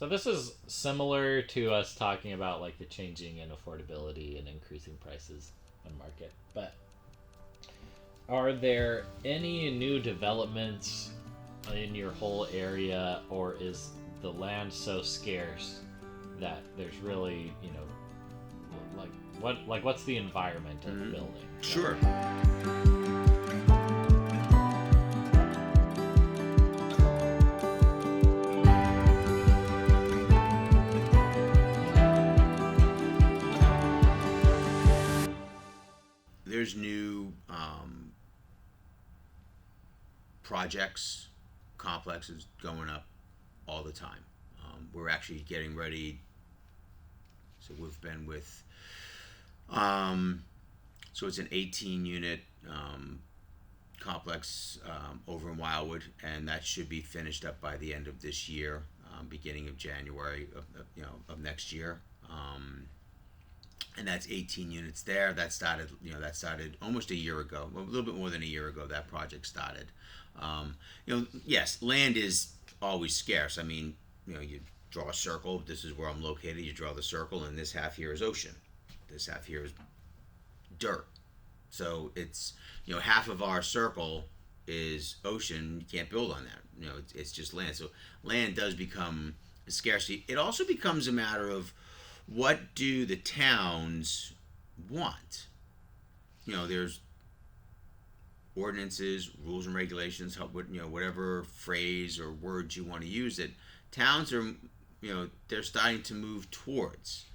So this is similar to us talking about like the changing in affordability and increasing prices on market. But are there any new developments in your whole area, or is the land so scarce that there's really, like what's the environment of Mm-hmm. building Sure. right There's new projects, complexes going up all the time. We're actually getting ready. So we've been with, um, so it's an 18 unit complex over in Wildwood, and that should be finished up by the end of this year, beginning of January of next year. And that's 18 units there. That started almost a year ago, a little bit more than a year ago. That project started. Yes, land is always scarce. I mean, you draw a circle. This is where I'm located. You draw the circle, and this half here is ocean. This half here is dirt. So it's half of our circle is ocean. You can't build on that. It's just land. So land does become a scarcity. It also becomes a matter of what do the towns want. There's ordinances, rules and regulations, whatever phrase or words you want to use. That towns are, they're starting to move towards.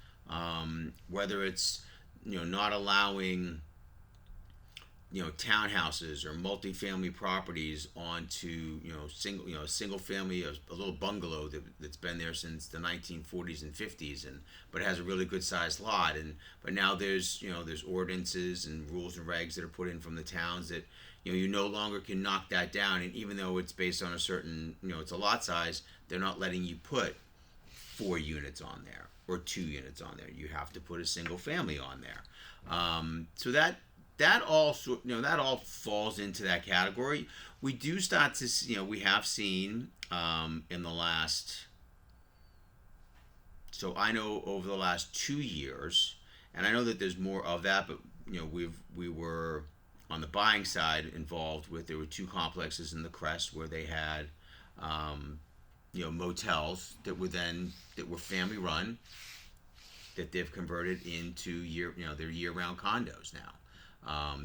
Whether it's not allowing townhouses or multifamily properties onto a single family, a little bungalow that's been there since the 1940s and 50s, and but has a really good sized lot. And but now there's ordinances and rules and regs that are put in from the towns that you no longer can knock that down. And even though it's based on a certain it's a lot size, they're not letting you put 4 units on there or 2 units on there. You have to put a single family on there. So that all falls into that category. We do start to we have seen in the last, so I know over the last 2 years, and I know that there's more of that, but we were on the buying side involved with, there were 2 complexes in the Crest where they had motels that were family run, that they've converted into their year-round condos now.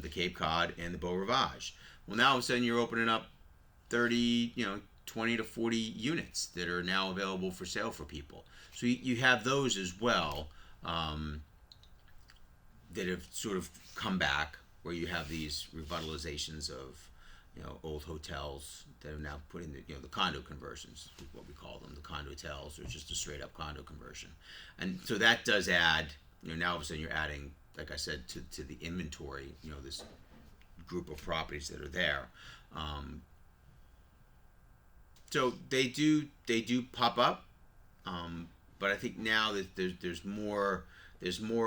The Cape Cod and the Beau Rivage. Well, now all of a sudden you're opening up 30, 20 to 40 units that are now available for sale for people. So you have those as well, that have sort of come back, where you have these revitalizations of old hotels that are now put in the condo conversions, is what we call them, the condo hotels, or just a straight up condo conversion. And so that does add, now all of a sudden you're adding, like I said, to the inventory, this group of properties that are there. So they do pop up, but I think now that there's more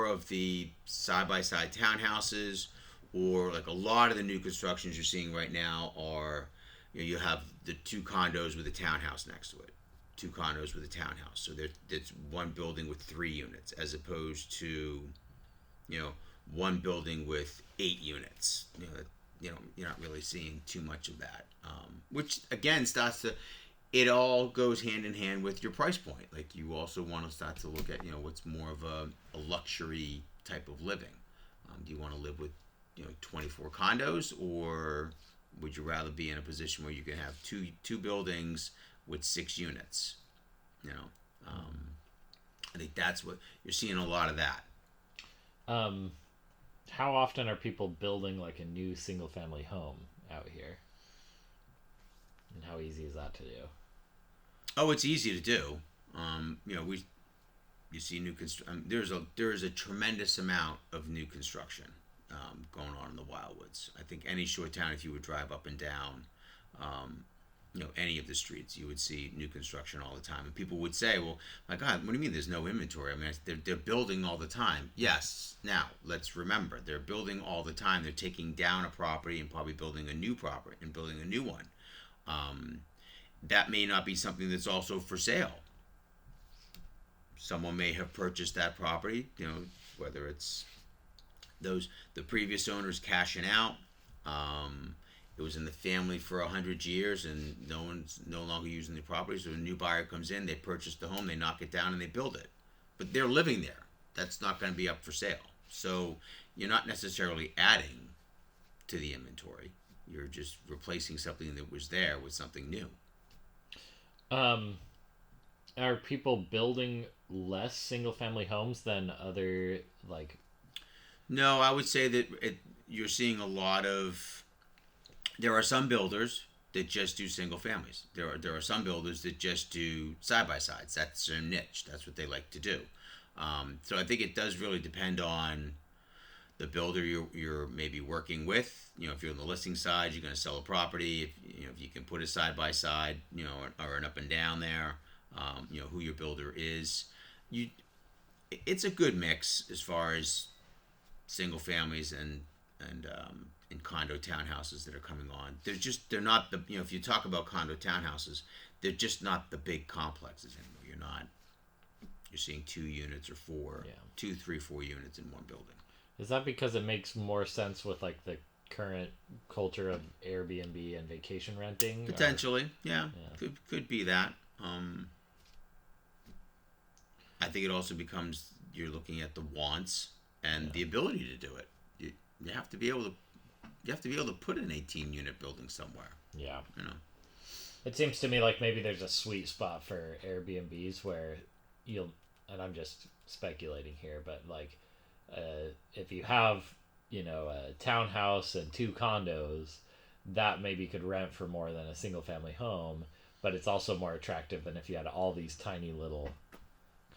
of the side by side townhouses, or like a lot of the new constructions you're seeing right now are, you have the 2 condos with a townhouse next to it, 2 condos with a townhouse. So it's one building with 3 units, as opposed to one building with 8 units. You're not really seeing too much of that, which again it all goes hand in hand with your price point. Like, you also want to start to look at what's more of a luxury type of living. Do you want to live with 24 condos, or would you rather be in a position where you can have two buildings with 6 units? I think that's what you're seeing, a lot of that. How often are people building like a new single family home out here? And how easy is that to do? Oh, it's easy to do. You see new construction. There is a tremendous amount of new construction going on in the Wildwoods. I think any short town, if you would drive up and down, any of the streets, you would see new construction all the time. And people would say, "Well, my God, what do you mean there's no inventory?" I mean, they're building all the time. Yes. Now let's remember, they're building all the time. They're taking down a property and probably building a new property and building a new one. That may not be something that's also for sale. someone may have purchased that property, whether it's the previous owners cashing out. It was in the family for 100 years, and no one's no longer using the property. So a new buyer comes in, they purchase the home, they knock it down, and they build it. But they're living there. That's not going to be up for sale. So you're not necessarily adding to the inventory. You're just replacing something that was there with something new. Are people building less single-family homes than other, like... No, I would say that you're seeing a lot of... There are some builders that just do single families. There are some builders that just do side-by-sides. That's their niche. That's what they like to do. So I think it does really depend on the builder you're maybe working with. If you're on the listing side, you're going to sell a property. If you can put it side by side, or an up and down there, who your builder is. It's a good mix as far as single families and condo townhouses that are coming on. They're not the, if you talk about condo townhouses, they're just not the big complexes anymore. You're seeing 2 units or 4, 2, 3, 4 units in one building. Is that because it makes more sense with like the current culture of Airbnb and vacation renting? Potentially, yeah. Could be that. I think it also becomes, you're looking at the wants and the ability to do it. You have to be able to put an 18-unit building somewhere. Yeah. It seems to me like maybe there's a sweet spot for Airbnbs where and I'm just speculating here, but like if you have, a townhouse and 2 condos, that maybe could rent for more than a single family home, but it's also more attractive than if you had all these tiny little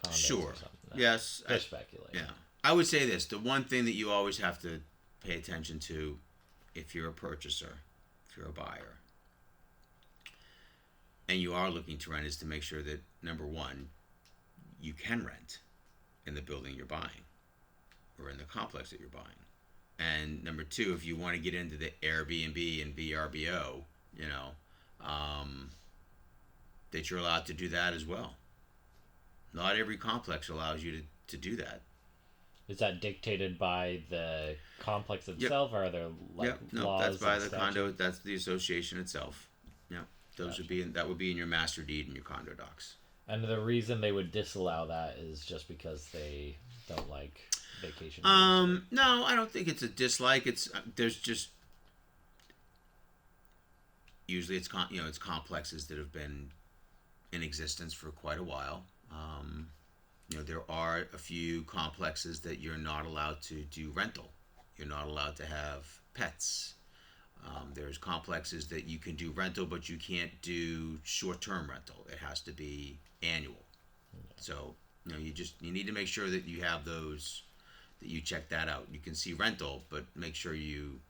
condos. Sure. Or something. Yes. Just speculating. Yeah. I would say this, the one thing that you always have to pay attention to if you're a purchaser, if you're a buyer, and you are looking to rent, is to make sure that, number one, you can rent in the building you're buying or in the complex that you're buying. And number two, if you want to get into the Airbnb and VRBO, that you're allowed to do that as well. Not every complex allows you to do that. Is that dictated by the complex itself, or are there laws? That's by the condo. That's the association itself. Yeah, those Gotcha. would be in your master deed and your condo docs. And the reason they would disallow that is just because they don't like vacation. No, I don't think it's a dislike. There's just usually it's complexes that have been in existence for quite a while. There are a few complexes that you're not allowed to do rental. You're not allowed to have pets. There's complexes that you can do rental, but you can't do short-term rental. It has to be annual. So, you need to make sure that you have those, that you check that out. You can see rental, but make sure you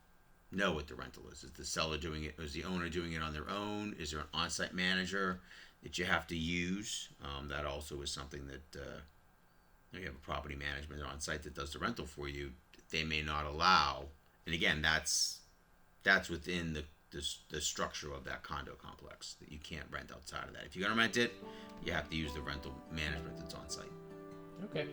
know what the rental is. Is the seller doing it? Is the owner doing it on their own? Is there an on-site manager that you have to use? That also is something that you have a property management on site that does the rental for you. They may not allow, and again, that's within the structure of that condo complex, that you can't rent outside of that. If you're gonna rent it, you have to use the rental management that's on site. Okay.